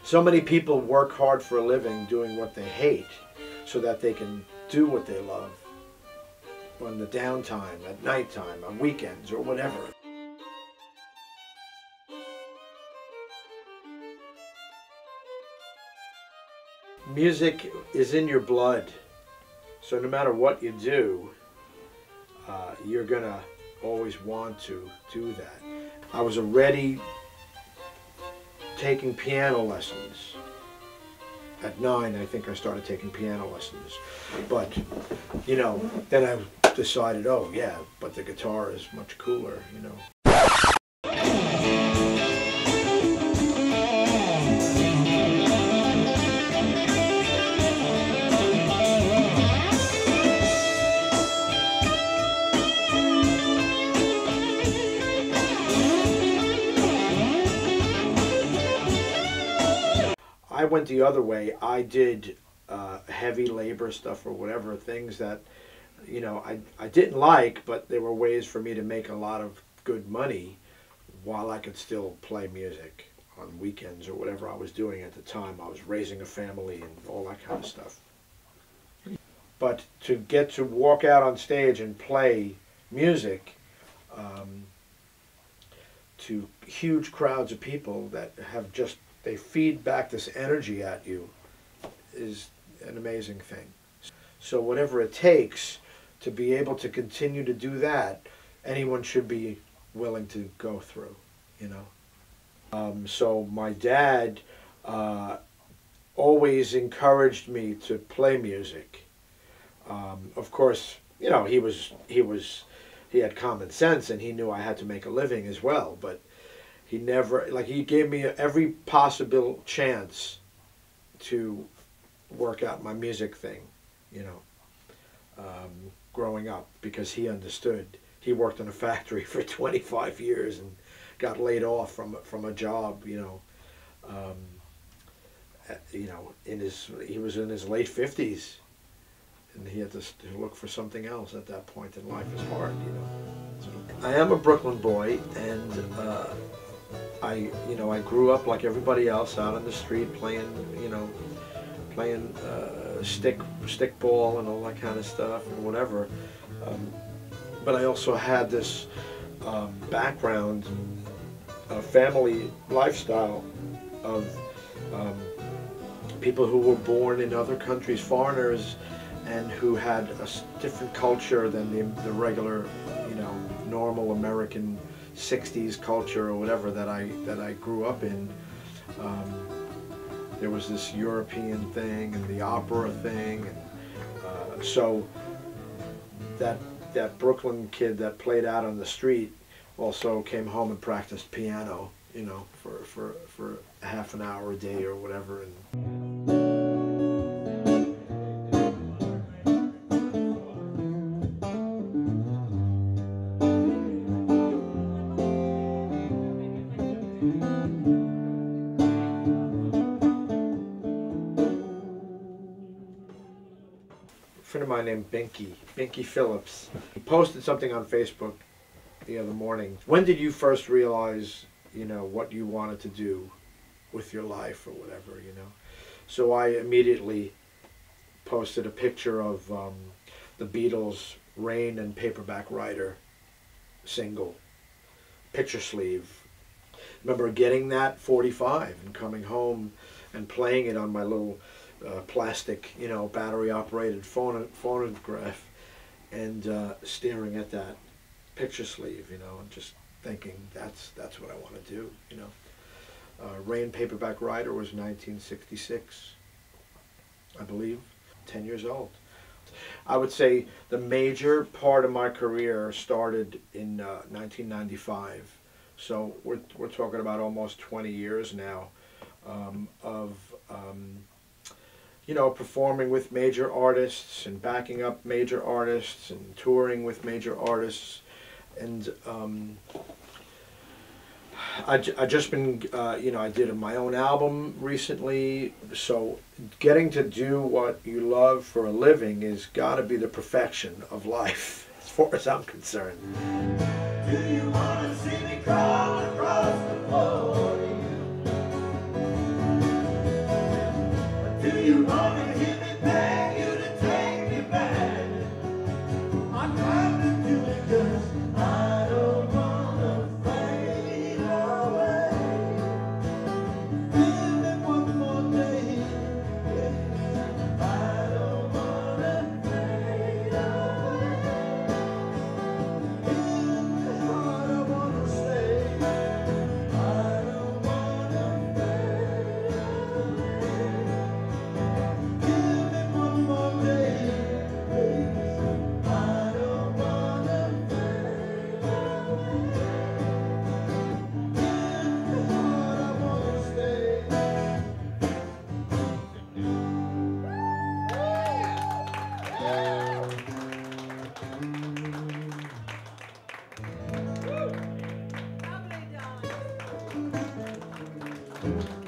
So many people work hard for a living doing what they hate so that they can do what they love on the downtime, at nighttime, on weekends, or whatever. Music is in your blood, so no matter what you do, you're gonna always want to do that. I was already taking piano lessons. At 9, I think I started taking piano lessons. But, you know, then I decided, oh yeah, but the guitar is much cooler, you know. I went the other way. I did heavy labor stuff or whatever, things that, you know, I didn't like, but there were ways for me to make a lot of good money while I could still play music on weekends or whatever I was doing at the time. I was raising a family and all that kind of stuff. But to get to walk out on stage and play music to huge crowds of people that have just, they feed back this energy at you, is an amazing thing. So whatever it takes to be able to continue to do that, anyone should be willing to go through, you know. So my dad always encouraged me to play music. Of course, you know, he had common sense and he knew I had to make a living as well, but he never, like, he gave me every possible chance to work out my music thing, you know, growing up, because he understood. He worked in a factory for 25 years and got laid off from a job, you know, he was in his late 50s, and he had to look for something else at that point in life. It's hard, you know. So, I am a Brooklyn boy, and I grew up like everybody else out on the street playing stick ball and all that kind of stuff and whatever. But I also had this background, family lifestyle of people who were born in other countries, foreigners, and who had a different culture than the regular, you know, normal American 60s culture or whatever that I grew up in. There was this European thing and the opera thing, and so that Brooklyn kid that played out on the street also came home and practiced piano, you know, for half an hour a day or whatever. And a friend of mine named Binky Phillips, he posted something on Facebook the other morning. When did you first realize, you know, what you wanted to do with your life or whatever, you know? So I immediately posted a picture of the Beatles' Rain and Paperback Writer single, picture sleeve. I remember getting that 45 and coming home and playing it on my little plastic, you know, battery-operated phonograph, and staring at that picture sleeve, you know, and just thinking that's what I want to do, you know. Rain Paperback Writer was 1966, I believe, 10 years old. I would say the major part of my career started in 1995, so we're talking about almost 20 years now of you know, performing with major artists and backing up major artists and touring with major artists. And I just been, you know, I did my own album recently, so getting to do what you love for a living is got to be the perfection of life, as far as I'm concerned. Do you want to see me crawl across the floor? you.